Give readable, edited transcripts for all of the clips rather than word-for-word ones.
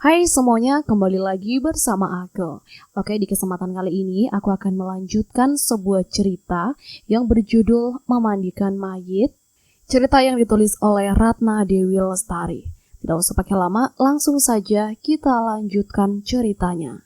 Hai semuanya, kembali lagi bersama aku. Oke, di kesempatan kali ini aku akan melanjutkan sebuah cerita yang berjudul Memandikan Mayit. Cerita yang ditulis oleh Ratna Dewi Lestari. Tidak usah pakai lama, langsung saja kita lanjutkan ceritanya.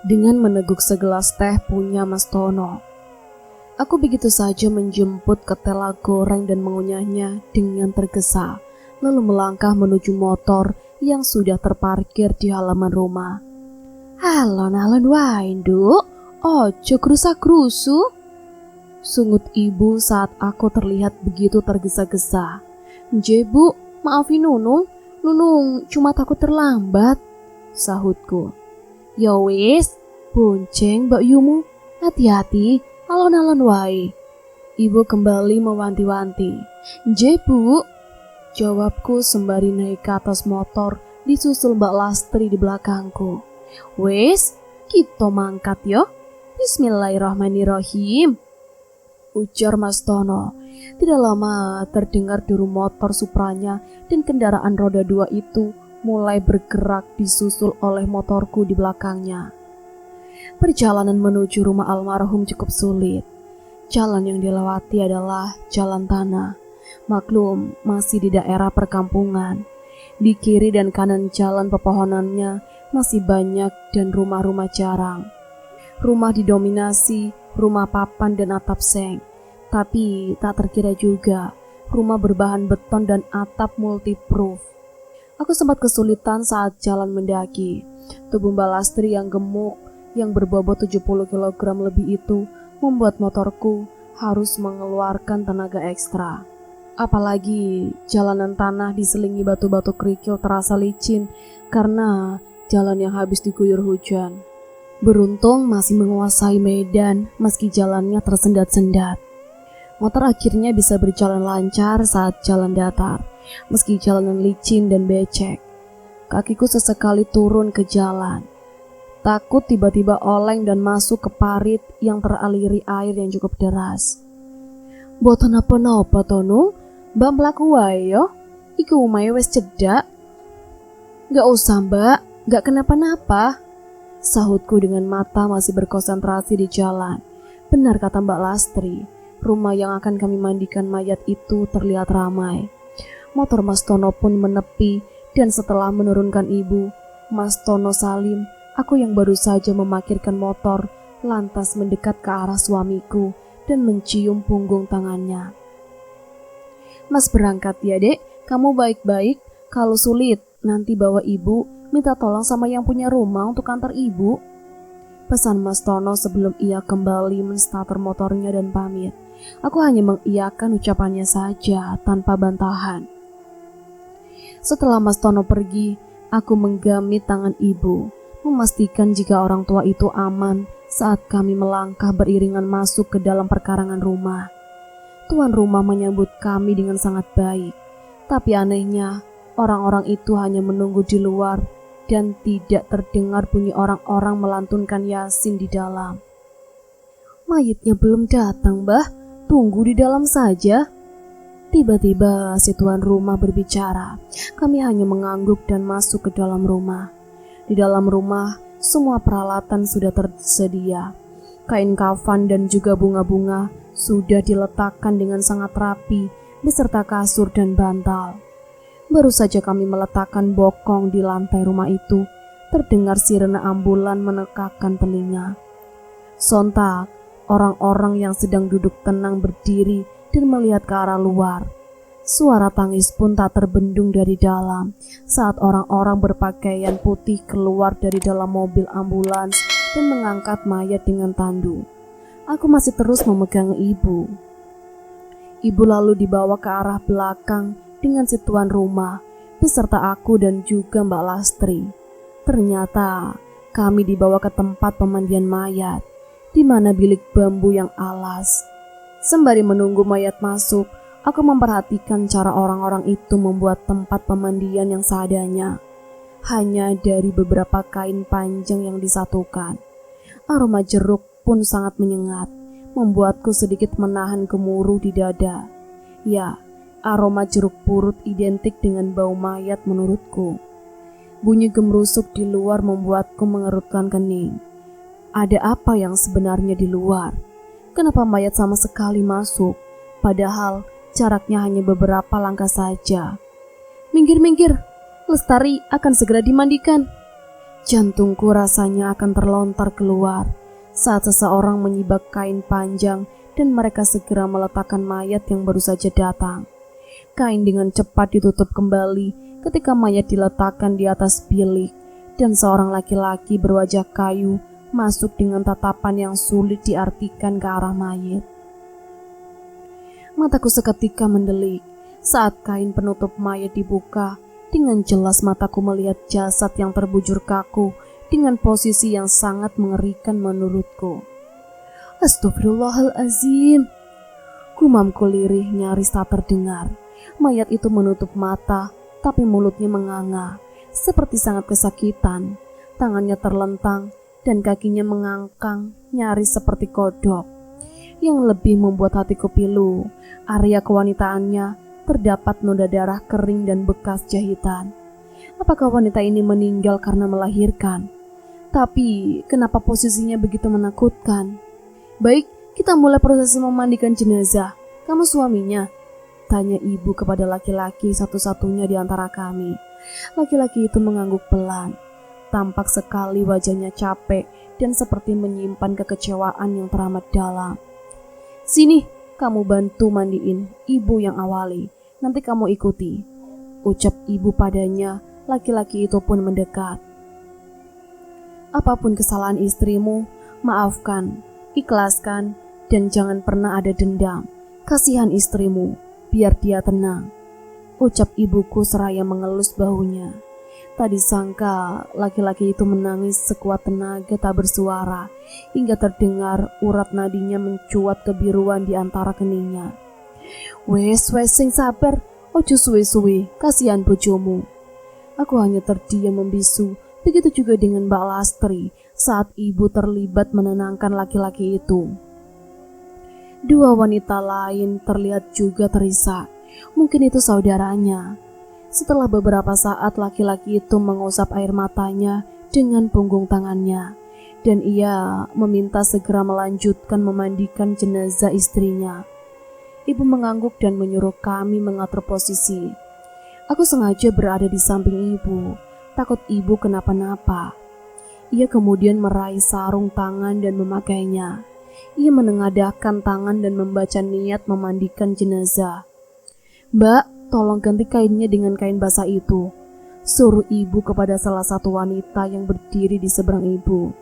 Dengan meneguk segelas teh punya Mas Tono, aku begitu saja menjemput ketela goreng dan mengunyahnya dengan tergesa, lalu melangkah menuju motor yang sudah terparkir di halaman rumah. Alon-alon wae, Nduk. Ojo krusa-krusu, sungut ibu saat aku terlihat begitu tergesa-gesa. "Nje, Bu, maafin Nunung. Nunung cuma takut terlambat," sahutku. "Ya wis, bonceng Mbak Yumu. Hati-hati, alon-alon wae." Ibu kembali mewanti-wanti. "Nje, Bu," jawabku sembari naik ke atas motor disusul Mbak Lastri di belakangku. "Wis, kita mangkat yo. Bismillahirrahmanirrahim," ujar Mas Tono. Tidak lama terdengar deru motor Supranya dan kendaraan roda 2 itu mulai bergerak disusul oleh motorku di belakangnya. Perjalanan menuju rumah almarhum cukup sulit. Jalan yang dilewati adalah jalan tanah. Maklum, masih di daerah perkampungan. Di kiri dan kanan jalan pepohonannya masih banyak dan rumah-rumah jarang. Rumah didominasi rumah papan dan atap seng. Tapi tak terkira juga, rumah berbahan beton dan atap multiproof. Aku sempat kesulitan saat jalan mendaki. Tubuh Mbak Lastri yang gemuk, yang berbobot 70 kg lebih itu membuat motorku harus mengeluarkan tenaga ekstra. Apalagi jalanan tanah diselingi batu-batu kerikil terasa licin karena jalan yang habis diguyur hujan. Beruntung masih menguasai medan meski jalannya tersendat-sendat. Motor akhirnya bisa berjalan lancar saat jalan datar, meski jalanan licin dan becek. Kakiku sesekali turun ke jalan. Takut tiba-tiba oleng dan masuk ke parit yang teraliri air yang cukup deras. "Boten apa-apa Tono, Mbak mlaku wae yo. Iku omahe wis cedak." "Gak usah Mbak, gak kenapa-napa," sahutku dengan mata masih berkonsentrasi di jalan. Benar kata Mbak Lastri, rumah yang akan kami mandikan mayat itu terlihat ramai. Motor Mas Tono pun menepi dan setelah menurunkan ibu, Mas Tono Salim, aku yang baru saja memarkirkan motor, lantas mendekat ke arah suamiku dan mencium punggung tangannya. "Mas berangkat ya dek, kamu baik-baik. Kalau sulit, nanti bawa ibu, minta tolong sama yang punya rumah untuk antar ibu," pesan Mas Tono sebelum ia kembali menstarter motornya dan pamit. Aku hanya mengiyakan ucapannya saja tanpa bantahan. Setelah Mas Tono pergi, aku menggamit tangan ibu, memastikan jika orang tua itu aman saat kami melangkah beriringan masuk ke dalam perkarangan rumah. Tuan rumah menyambut kami dengan sangat baik, tapi anehnya orang-orang itu hanya menunggu di luar dan tidak terdengar bunyi orang-orang melantunkan Yasin di dalam. "Mayitnya belum datang, Mbah. Tunggu di dalam saja." Tiba-tiba si tuan rumah berbicara. Kami hanya mengangguk dan masuk ke dalam rumah. Di dalam rumah, semua peralatan sudah tersedia. Kain kafan dan juga bunga-bunga sudah diletakkan dengan sangat rapi, beserta kasur dan bantal. Baru saja kami meletakkan bokong di lantai rumah itu, terdengar sirene ambulan menekakkan telinga. Sontak, orang-orang yang sedang duduk tenang berdiri dan melihat ke arah luar. Suara tangis pun tak terbendung dari dalam saat orang-orang berpakaian putih keluar dari dalam mobil ambulans dan mengangkat mayat dengan tandu. Aku masih terus memegang ibu. Ibu lalu dibawa ke arah belakang dengan si tuan rumah beserta aku dan juga Mbak Lastri. Ternyata kami dibawa ke tempat pemandian mayat, di mana bilik bambu yang alas. Sembari menunggu mayat masuk, aku memperhatikan cara orang-orang itu membuat tempat pemandian yang seadanya, hanya dari beberapa kain panjang yang disatukan. Aroma jeruk pun sangat menyengat, membuatku sedikit menahan gemuruh di dada. Ya, aroma jeruk purut identik dengan bau mayat menurutku. Bunyi gemerusuk di luar membuatku mengerutkan kening. Ada apa yang sebenarnya di luar? Kenapa mayat sama sekali masuk? Padahal jaraknya hanya beberapa langkah saja. Minggir-minggir, Lestari akan segera dimandikan. Jantungku rasanya akan terlontar keluar saat seseorang menyibak kain panjang dan mereka segera meletakkan mayat yang baru saja datang. Kain dengan cepat ditutup kembali ketika mayat diletakkan di atas bilik dan seorang laki-laki berwajah kayu masuk dengan tatapan yang sulit diartikan ke arah mayat. Mataku seketika mendelik saat kain penutup mayat dibuka. Dengan jelas mataku melihat jasad yang terbujur kaku dengan posisi yang sangat mengerikan menurutku. Astagfirullahalazim. Gumamku lirih nyaris tak terdengar. Mayat itu menutup mata, tapi mulutnya menganga, seperti sangat kesakitan. Tangannya terlentang dan kakinya mengangkang, nyaris seperti kodok. Yang lebih membuat hatiku pilu, area kewanitaannya terdapat noda darah kering dan bekas jahitan. Apakah wanita ini meninggal karena melahirkan? Tapi kenapa posisinya begitu menakutkan? Baik, kita mulai prosesi memandikan jenazah. Kamu suaminya? Tanya ibu kepada laki-laki satu-satunya di antara kami. Laki-laki itu mengangguk pelan. Tampak sekali wajahnya capek dan seperti menyimpan kekecewaan yang teramat dalam. Sini, kamu bantu mandiin, ibu yang awali. Nanti kamu ikuti, ucap ibu padanya. Laki-laki itu pun mendekat. Apapun kesalahan istrimu, maafkan, ikhlaskan, dan jangan pernah ada dendam. Kasihan istrimu, biar dia tenang, ucap ibuku seraya mengelus bahunya. Tadi sangka laki-laki itu menangis sekuat tenaga tak bersuara, hingga terdengar urat nadinya mencuat kebiruan di antara keningnya. Wes sing sabar, ojo suwe-suwe, kasihan bojomu. Aku hanya terdiam membisu, begitu juga dengan Mbak Lastri saat ibu terlibat menenangkan laki-laki itu. Dua wanita lain terlihat juga terisak, mungkin itu saudaranya. Setelah beberapa saat laki-laki itu mengusap air matanya dengan punggung tangannya, dan ia meminta segera melanjutkan memandikan jenazah istrinya. Ibu mengangguk dan menyuruh kami mengatur posisi. Aku sengaja berada di samping ibu, takut ibu kenapa-napa. Ia kemudian meraih sarung tangan dan memakainya. Ia menengadahkan tangan dan membaca niat memandikan jenazah. Mbak, tolong ganti kainnya dengan kain basah itu, suruh ibu kepada salah satu wanita yang berdiri di seberang ibu.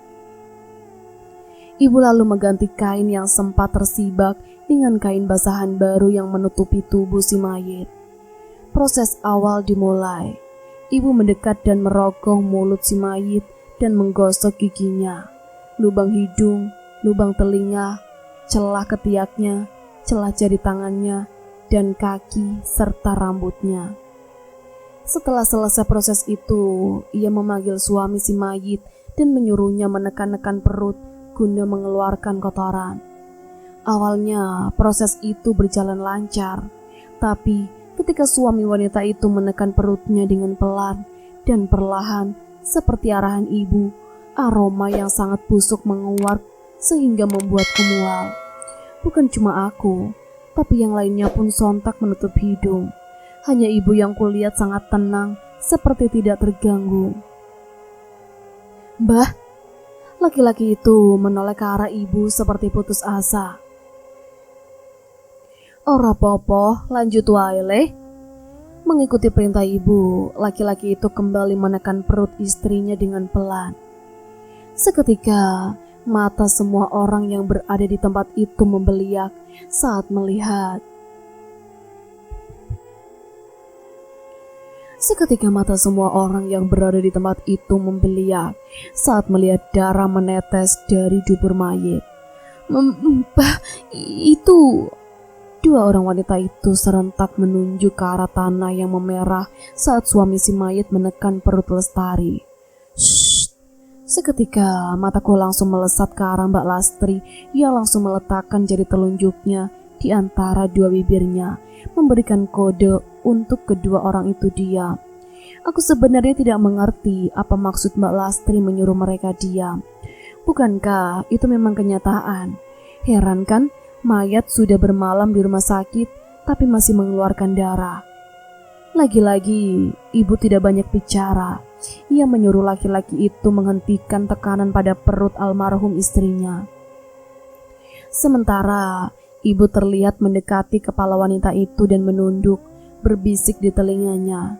Ibu lalu mengganti kain yang sempat tersibak dengan kain basahan baru yang menutupi tubuh si mayit. Proses awal dimulai. Ibu mendekat dan merogoh mulut si mayit dan menggosok giginya, lubang hidung, lubang telinga, celah ketiaknya, celah jari tangannya, dan kaki serta rambutnya. Setelah selesai proses itu, ia memanggil suami si mayit dan menyuruhnya menekan-nekan perut guna mengeluarkan kotoran. Awalnya proses itu berjalan lancar, tapi ketika suami wanita itu menekan perutnya dengan pelan dan perlahan seperti arahan ibu, aroma yang sangat busuk menguap sehingga membuatku mual. Bukan cuma aku, tapi yang lainnya pun sontak menutup hidung. Hanya ibu yang kulihat sangat tenang, seperti tidak terganggu. Mbah, laki-laki itu menoleh ke arah ibu seperti putus asa. Ora popo, lanjut wae le. Mengikuti perintah ibu, laki-laki itu kembali menekan perut istrinya dengan pelan. Seketika, mata semua orang yang berada di tempat itu membeliak saat melihat Seketika mata semua orang yang berada di tempat itu membeliak saat melihat darah menetes dari dubur mayit. Mbah, itu... Dua orang wanita itu serentak menunjuk ke arah tanah yang memerah saat suami si mayit menekan perut Lestari. Shh. Seketika mataku langsung melesat ke arah Mbak Lastri. Ia langsung meletakkan jari telunjuknya di antara dua bibirnya, memberikan kode untuk kedua orang itu diam. Aku sebenarnya tidak mengerti apa maksud Mbak Lastri menyuruh mereka diam. Bukankah itu memang kenyataan? Heran kan? Mayat sudah bermalam di rumah sakit, tapi masih mengeluarkan darah. Lagi-lagi, ibu tidak banyak bicara. Ia menyuruh laki-laki itu menghentikan tekanan pada perut almarhum istrinya. Sementara, ibu terlihat mendekati kepala wanita itu dan menunduk, berbisik di telinganya.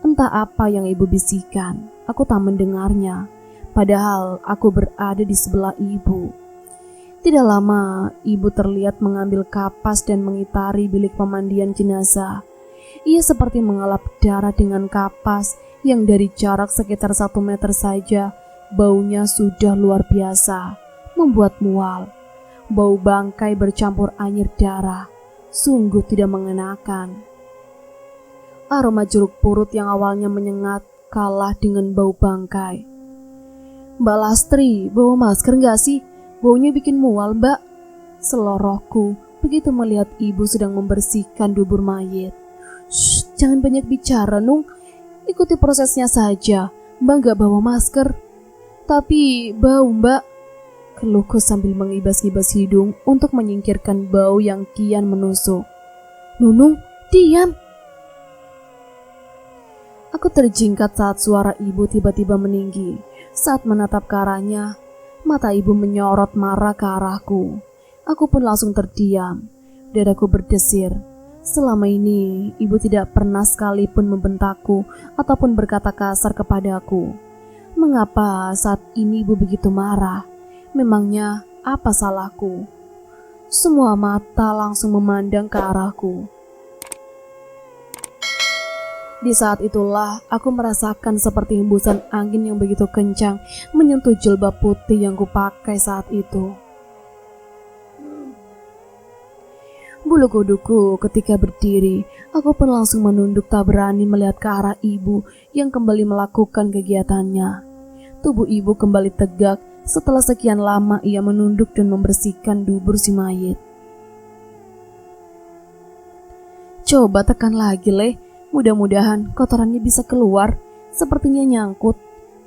Entah apa yang ibu bisikan, aku tak mendengarnya. Padahal aku berada di sebelah ibu. Tidak lama, ibu terlihat mengambil kapas dan mengitari bilik pemandian jenazah. Ia seperti mengelap darah dengan kapas yang dari jarak sekitar 1 meter saja, baunya sudah luar biasa, membuat mual. Bau bangkai bercampur anyir darah, sungguh tidak mengenakan. Aroma jeruk purut yang awalnya menyengat kalah dengan bau bangkai. Mbak Lastri, bawa masker gak sih? Baunya bikin mual, Mbak. Selorohku begitu melihat ibu sedang membersihkan dubur mayit. Shh, jangan banyak bicara, Nung. Ikuti prosesnya saja. Mbak gak bawa masker. Tapi bau, Mbak. Keluhku sambil mengibas-ngibas hidung untuk menyingkirkan bau yang kian menusuk. Nunung, diam. Aku terjingkat saat suara ibu tiba-tiba meninggi. Saat menatap ke arahnya, mata ibu menyorot marah ke arahku. Aku pun langsung terdiam. Dadaku berdesir. Selama ini, ibu tidak pernah sekalipun membentakku ataupun berkata kasar kepadaku. Mengapa saat ini ibu begitu marah? Memangnya apa salahku? Semua mata langsung memandang ke arahku. Di saat itulah aku merasakan seperti hembusan angin yang begitu kencang menyentuh jilbab putih yang kupakai saat itu. Bulu kuduku ketika berdiri, aku pun langsung menunduk tak berani melihat ke arah ibu yang kembali melakukan kegiatannya. Tubuh ibu kembali tegak setelah sekian lama ia menunduk dan membersihkan dubur si mayit. Coba tekan lagi, Le. Mudah-mudahan kotorannya bisa keluar. Sepertinya nyangkut.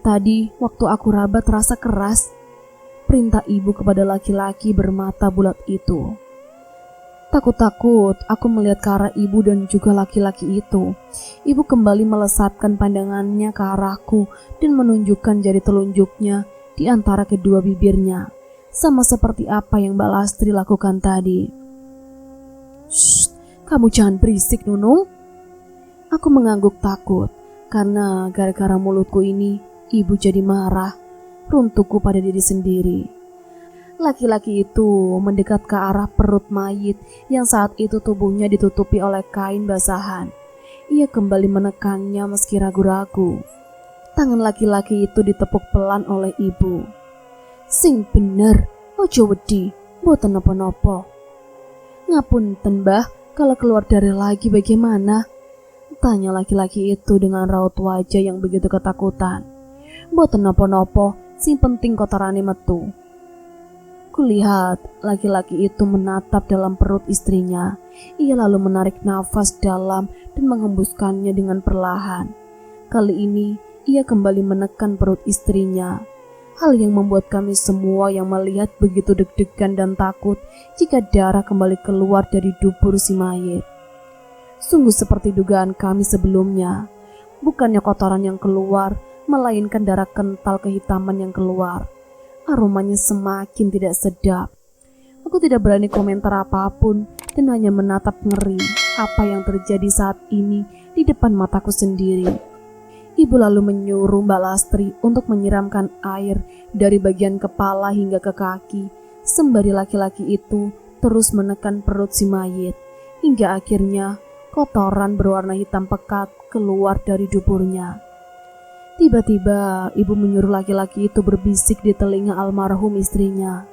Tadi waktu aku raba terasa keras. Perintah ibu kepada laki-laki bermata bulat itu. Takut-takut aku melihat ke arah ibu dan juga laki-laki itu. Ibu kembali melesatkan pandangannya ke arahku dan menunjukkan jari telunjuknya di antara kedua bibirnya. Sama seperti apa yang Mbak Lastri lakukan tadi. Shh, kamu jangan berisik, Nunung. Aku mengangguk takut, karena gara-gara mulutku ini, ibu jadi marah, runtuhku pada diri sendiri. Laki-laki itu mendekat ke arah perut mayit yang saat itu tubuhnya ditutupi oleh kain basahan. Ia kembali menekannya meski ragu-ragu. Tangan laki-laki itu ditepuk pelan oleh ibu. Sing bener, ojo wedi, boten napa-napa. Ngapunten, Mbah, kalau keluar darah lagi bagaimana? Tanya laki-laki itu dengan raut wajah yang begitu ketakutan. Boten napa-napa, sing penting kotorane metu. Kulihat laki-laki itu menatap dalam perut istrinya. Ia lalu menarik nafas dalam dan menghembuskannya dengan perlahan. Kali ini ia kembali menekan perut istrinya. Hal yang membuat kami semua yang melihat begitu deg-degan dan takut jika darah kembali keluar dari dubur si mayit. Sungguh seperti dugaan kami sebelumnya. Bukannya kotoran yang keluar, melainkan darah kental kehitaman yang keluar. Aromanya semakin tidak sedap. Aku tidak berani komentar apapun dan hanya menatap ngeri apa yang terjadi saat ini di depan mataku sendiri. Ibu lalu menyuruh Mbak Lastri untuk menyiramkan air dari bagian kepala hingga ke kaki, sembari laki-laki itu terus menekan perut si mayit, hingga akhirnya kotoran berwarna hitam pekat keluar dari duburnya. Tiba-tiba ibu menyuruh laki-laki itu berbisik di telinga almarhum istrinya.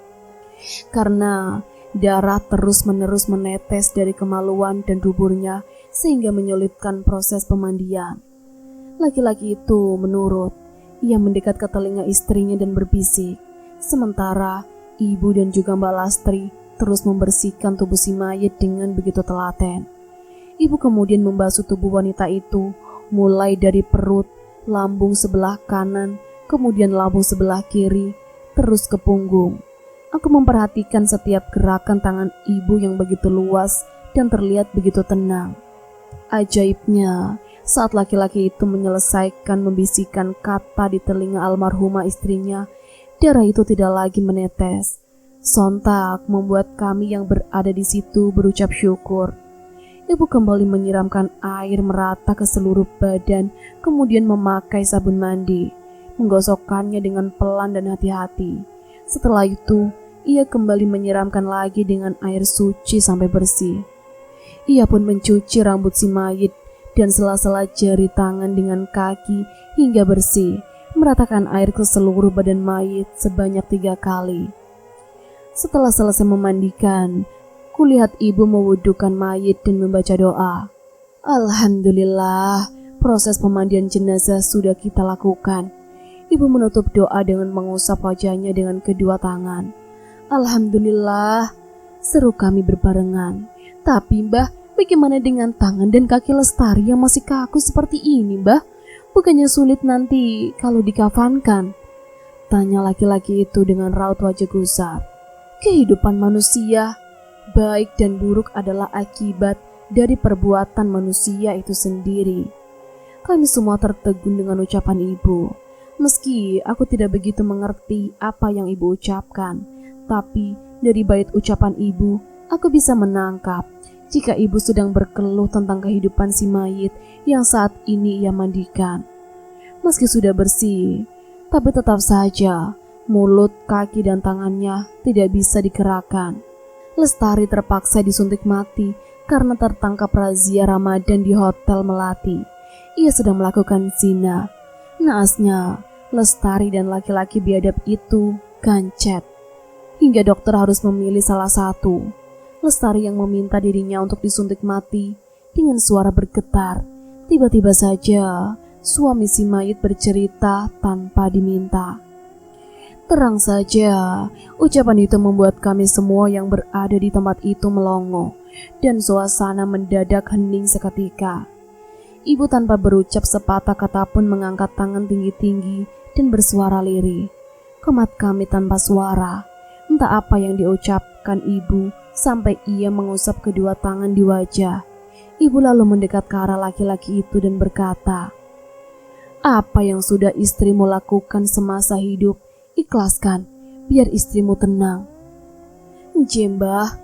Karena darah terus-menerus menetes dari kemaluan dan duburnya sehingga menyulitkan proses pemandian. Laki-laki itu menurut. Ia mendekat ke telinga istrinya dan berbisik. Sementara ibu dan juga Mbak Lastri terus membersihkan tubuh si mayit dengan begitu telaten. Ibu kemudian membasuh tubuh wanita itu mulai dari perut, lambung sebelah kanan, kemudian lambung sebelah kiri, terus ke punggung. Aku memperhatikan setiap gerakan tangan ibu yang begitu luas dan terlihat begitu tenang. Ajaibnya, saat laki-laki itu menyelesaikan membisikkan kata di telinga almarhumah istrinya, darah itu tidak lagi menetes. Sontak membuat kami yang berada di situ berucap syukur. Ibu kembali menyiramkan air merata ke seluruh badan, kemudian memakai sabun mandi, menggosokkannya dengan pelan dan hati-hati. Setelah itu, ia kembali menyiramkan lagi dengan air suci sampai bersih. Ia pun mencuci rambut si mayit dan sela-sela jari tangan dengan kaki hingga bersih, meratakan air ke seluruh badan mayit sebanyak 3 kali. Setelah selesai memandikan, kulihat ibu mewudukan mayit dan membaca doa. Alhamdulillah, proses pemandian jenazah sudah kita lakukan. Ibu menutup doa dengan mengusap wajahnya dengan kedua tangan. Alhamdulillah, seru kami berbarengan. Tapi Mbah, bagaimana dengan tangan dan kaki Lestari yang masih kaku seperti ini, Mbah? Bukannya sulit nanti kalau dikafankan? Tanya laki-laki itu dengan raut wajah gusar. Kehidupan manusia, baik dan buruk adalah akibat dari perbuatan manusia itu sendiri. Kami semua tertegun dengan ucapan ibu. Meski aku tidak begitu mengerti apa yang ibu ucapkan, tapi dari bait ucapan ibu, aku bisa menangkap jika ibu sedang berkeluh tentang kehidupan si mayit yang saat ini ia mandikan. Meski sudah bersih, tapi tetap saja mulut, kaki, dan tangannya tidak bisa digerakkan. Lestari terpaksa disuntik mati karena tertangkap razia Ramadan di Hotel Melati. Ia sedang melakukan zina. Naasnya, Lestari dan laki-laki biadab itu gancet. Hingga dokter harus memilih salah satu. Lestari yang meminta dirinya untuk disuntik mati dengan suara bergetar. Tiba-tiba saja, suami si mayit bercerita tanpa diminta. Terang saja, ucapan itu membuat kami semua yang berada di tempat itu melongo, dan suasana mendadak hening seketika. Ibu tanpa berucap sepatah kata pun mengangkat tangan tinggi-tinggi dan bersuara lirih. Kemat kami tanpa suara, entah apa yang diucapkan ibu sampai ia mengusap kedua tangan di wajah. Ibu lalu mendekat ke arah laki-laki itu dan berkata, "Apa yang sudah istrimu lakukan semasa hidup, ikhlaskan, biar istrimu tenang." "Mbah,"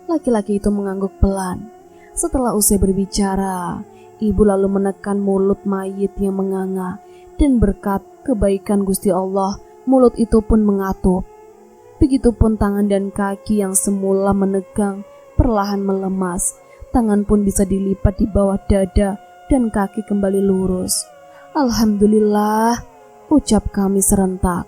laki-laki itu mengangguk pelan. Setelah usai berbicara, ibu lalu menekan mulut mayit yang menganga, dan berkat kebaikan Gusti Allah, mulut itu pun mengatup. Begitupun tangan dan kaki yang semula menegang, perlahan melemas. Tangan pun bisa dilipat di bawah dada, dan kaki kembali lurus. Alhamdulillah, ucap kami serentak.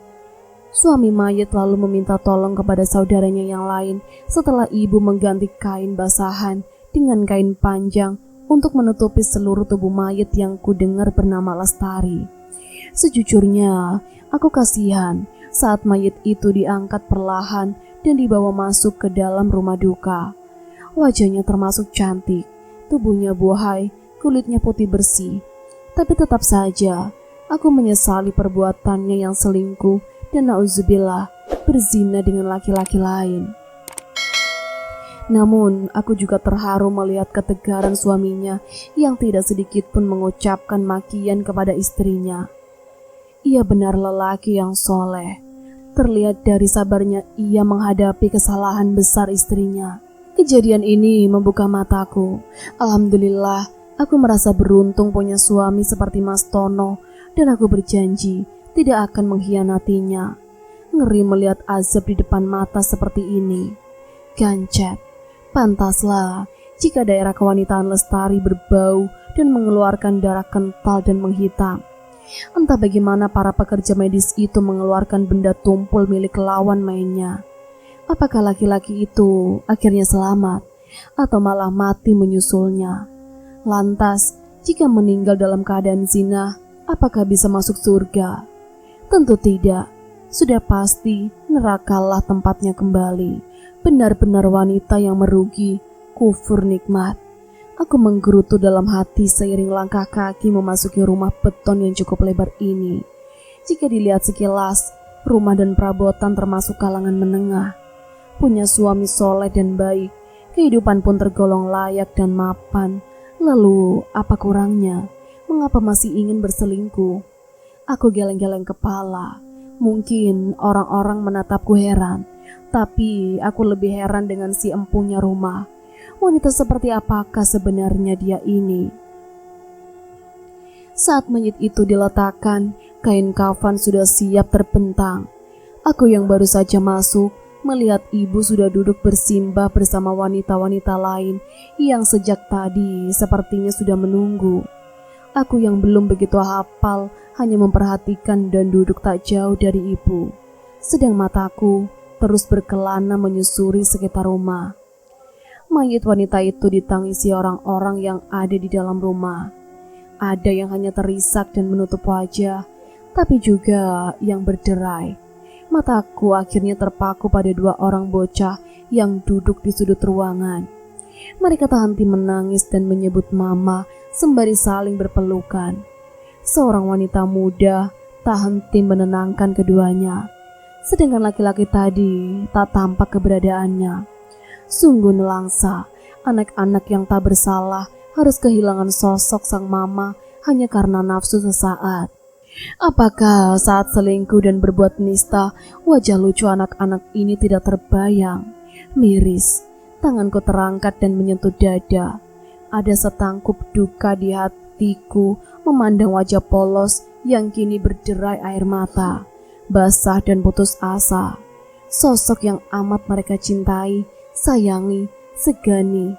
Suami mayit lalu meminta tolong kepada saudaranya yang lain setelah ibu mengganti kain basahan dengan kain panjang untuk menutupi seluruh tubuh mayit yang kudengar bernama Lestari. Sejujurnya, aku kasihan saat mayit itu diangkat perlahan dan dibawa masuk ke dalam rumah duka. Wajahnya termasuk cantik, tubuhnya buahai, kulitnya putih bersih. Tapi tetap saja, aku menyesali perbuatannya yang selingkuh dan na'udzubillah berzina dengan laki-laki lain. Namun, aku juga terharu melihat ketegaran suaminya yang tidak sedikit pun mengucapkan makian kepada istrinya. Ia benar lelaki yang soleh. Terlihat dari sabarnya ia menghadapi kesalahan besar istrinya. Kejadian ini membuka mataku. Alhamdulillah, aku merasa beruntung punya suami seperti Mas Tono, dan aku berjanji tidak akan mengkhianatinya. Ngeri melihat azab di depan mata seperti ini. Gancet, pantaslah jika daerah kewanitaan Lestari berbau dan mengeluarkan darah kental dan menghitam. Entah bagaimana para pekerja medis itu mengeluarkan benda tumpul milik lawan mainnya. Apakah laki-laki itu akhirnya selamat atau malah mati menyusulnya? Lantas, jika meninggal dalam keadaan zina, apakah bisa masuk surga? Tentu tidak. Sudah pasti nerakalah tempatnya kembali. Benar-benar wanita yang merugi, kufur nikmat. Aku menggerutu dalam hati seiring langkah kaki memasuki rumah beton yang cukup lebar ini. Jika dilihat sekilas, rumah dan perabotan termasuk kalangan menengah. Punya suami soleh dan baik, kehidupan pun tergolong layak dan mapan. Lalu apa kurangnya? Mengapa masih ingin berselingkuh? Aku geleng-geleng kepala. Mungkin orang-orang menatapku heran, tapi aku lebih heran dengan si empunya rumah. Wanita seperti apakah sebenarnya dia ini? Saat mayit itu diletakkan, kain kafan sudah siap terbentang. Aku yang baru saja masuk, melihat ibu sudah duduk bersimbah bersama wanita-wanita lain yang sejak tadi sepertinya sudah menunggu. Aku yang belum begitu hafal hanya memperhatikan dan duduk tak jauh dari ibu. Sedang mataku terus berkelana menyusuri sekitar rumah. Mayit wanita itu ditangisi orang-orang yang ada di dalam rumah. Ada yang hanya terisak dan menutup wajah, tapi juga yang berderai. Mataku akhirnya terpaku pada dua orang bocah yang duduk di sudut ruangan. Mereka tak henti menangis dan menyebut mama sembari saling berpelukan. Seorang wanita muda tak henti menenangkan keduanya, sedangkan laki-laki tadi tak tampak keberadaannya. Sungguh nelangsa, anak-anak yang tak bersalah harus kehilangan sosok sang mama hanya karena nafsu sesaat. Apakah saat selingkuh dan berbuat nista, wajah lucu anak-anak ini tidak terbayang? Miris, tanganku terangkat dan menyentuh dada. Ada setangkup duka di hatiku memandang wajah polos yang kini berderai air mata, basah dan putus asa. Sosok yang amat mereka cintai, sayangi, segani,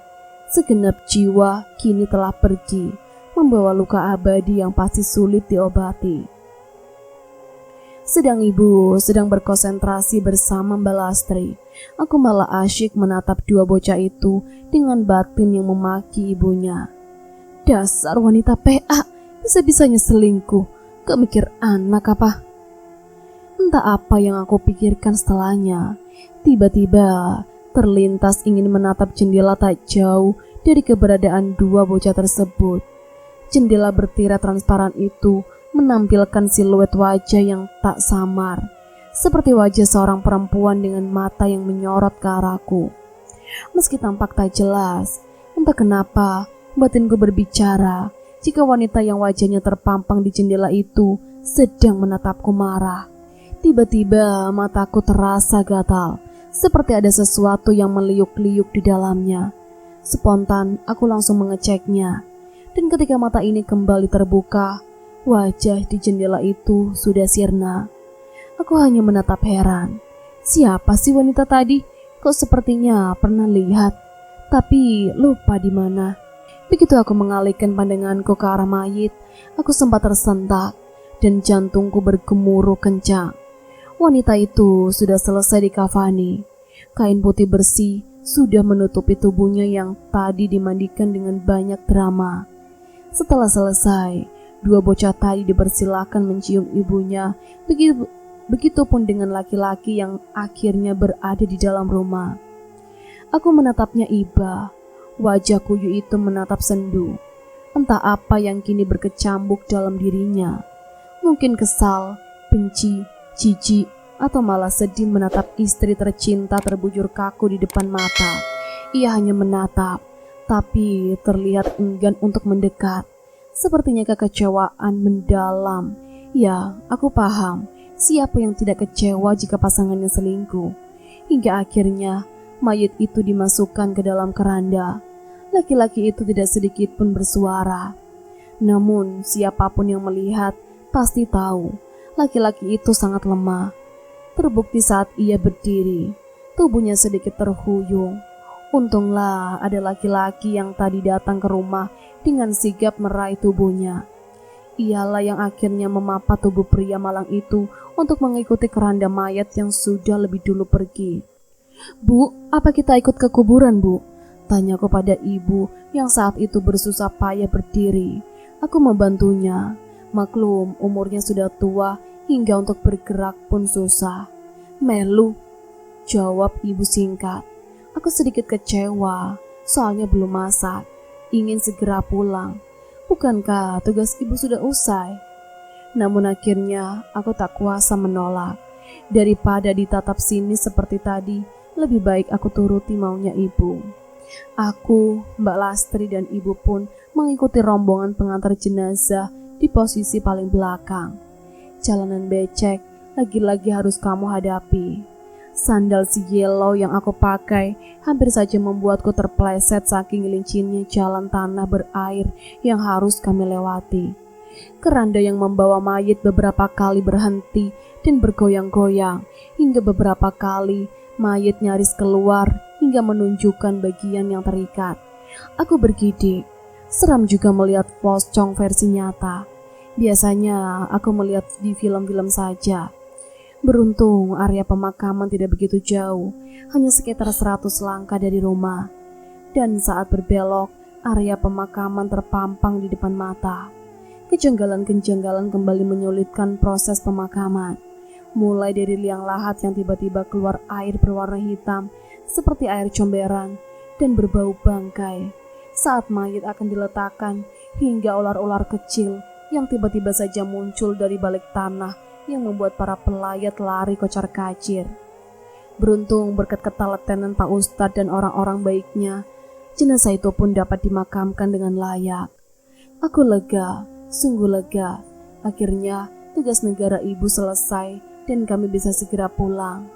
segenap jiwa kini telah pergi, membawa luka abadi yang pasti sulit diobati. Sedang ibu sedang berkonsentrasi bersama Mbak Lastri, aku malah asyik menatap dua bocah itu dengan batin yang memaki ibunya. Dasar wanita PA, bisa-bisanya selingkuh, gak mikir anak apa? Entah apa yang aku pikirkan setelahnya, tiba-tiba terlintas ingin menatap jendela tak jauh dari keberadaan dua bocah tersebut. Jendela bertirai transparan itu menampilkan siluet wajah yang tak samar, seperti wajah seorang perempuan dengan mata yang menyorot ke arahku. Meski tampak tak jelas, entah kenapa batinku berbicara jika wanita yang wajahnya terpampang di jendela itu sedang menatapku marah. Tiba-tiba mataku terasa gatal, seperti ada sesuatu yang meliuk-liuk di dalamnya. Spontan aku langsung mengeceknya, dan ketika mata ini kembali terbuka, wajah di jendela itu sudah sirna. Aku hanya menatap heran. Siapa sih wanita tadi? Kok sepertinya pernah lihat, tapi lupa di mana. Begitu aku mengalihkan pandanganku ke arah mayit, aku sempat tersentak dan jantungku bergemuruh kencang. Wanita itu sudah selesai dikafani. Kain putih bersih sudah menutupi tubuhnya yang tadi dimandikan dengan banyak drama. Setelah selesai, dua bocah tadi dipersilakan mencium ibunya. Begitupun dengan laki-laki yang akhirnya berada di dalam rumah. Aku menatapnya iba. Wajah kuyu itu menatap sendu. Entah apa yang kini berkecambuk dalam dirinya. Mungkin kesal, benci, jijik, atau malah sedih menatap istri tercinta terbujur kaku di depan mata. Ia hanya menatap, tapi terlihat enggan untuk mendekat. Sepertinya kekecewaan mendalam. Ya, aku paham. Siapa yang tidak kecewa jika pasangannya selingkuh? Hingga akhirnya mayit itu dimasukkan ke dalam keranda. Laki-laki itu tidak sedikit pun bersuara. Namun siapapun yang melihat pasti tahu laki-laki itu sangat lemah. Terbukti saat ia berdiri, tubuhnya sedikit terhuyung. Untunglah ada laki-laki yang tadi datang ke rumah dengan sigap meraih tubuhnya. Ialah yang akhirnya memapat tubuh pria malang itu untuk mengikuti keranda mayat yang sudah lebih dulu pergi. "Bu, apa kita ikut ke kuburan, Bu?" tanyaku pada ibu yang saat itu bersusah payah berdiri. Aku membantunya. Maklum, umurnya sudah tua hingga untuk bergerak pun susah. "Melu," jawab ibu singkat. Aku sedikit kecewa, soalnya belum masak. Ingin segera pulang. Bukankah tugas ibu sudah usai? Namun akhirnya aku tak kuasa menolak. Daripada ditatap sini seperti tadi, lebih baik aku turuti maunya ibu. Aku, Mbak Lastri dan ibu pun mengikuti rombongan pengantar jenazah di posisi paling belakang. Jalanan becek, lagi-lagi harus kamu hadapi. Sandal si yellow yang aku pakai hampir saja membuatku terpleset saking licin jalan tanah berair yang harus kami lewati. Keranda yang membawa mayit beberapa kali berhenti dan bergoyang-goyang, hingga beberapa kali mayit nyaris keluar hingga menunjukkan bagian yang terikat. Aku bergidik. Seram juga melihat pocong versi nyata. Biasanya aku melihat di film-film saja. Beruntung area pemakaman tidak begitu jauh, hanya sekitar 100 langkah dari rumah. Dan saat berbelok, area pemakaman terpampang di depan mata. Kejanggalan-kejanggalan kembali menyulitkan proses pemakaman. Mulai dari liang lahat yang tiba-tiba keluar air berwarna hitam seperti air comberan dan berbau bangkai saat mayit akan diletakkan, hingga ular-ular kecil yang tiba-tiba saja muncul dari balik tanah yang membuat para pelayat lari kocar-kacir. Beruntung berkat ketelatenan Pak Ustadz dan orang-orang baiknya, jenazah itu pun dapat dimakamkan dengan layak. Aku lega, sungguh lega. Akhirnya tugas negara ibu selesai dan kami bisa segera pulang.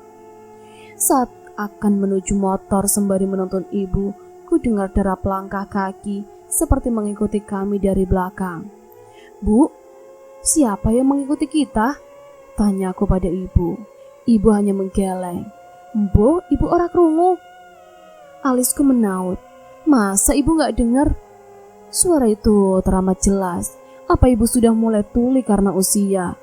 Saat akan menuju motor sembari menonton ibu, ku dengar derap langkah kaki seperti mengikuti kami dari belakang. "Bu, siapa yang mengikuti kita?" tanyaku pada ibu. Ibu hanya menggeleng. "Mbok, ibu ora krungu." Alisku menaut. "Masa ibu gak dengar?" Suara itu teramat jelas. Apa ibu sudah mulai tuli karena usia?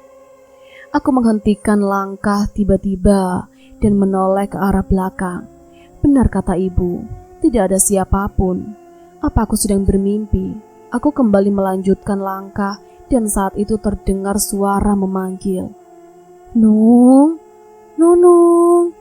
Aku menghentikan langkah tiba-tiba dan menoleh ke arah belakang. Benar kata ibu, tidak ada siapapun. Apa aku sedang bermimpi? Aku kembali melanjutkan langkah dan saat itu terdengar suara memanggil. "Nung, Nunung."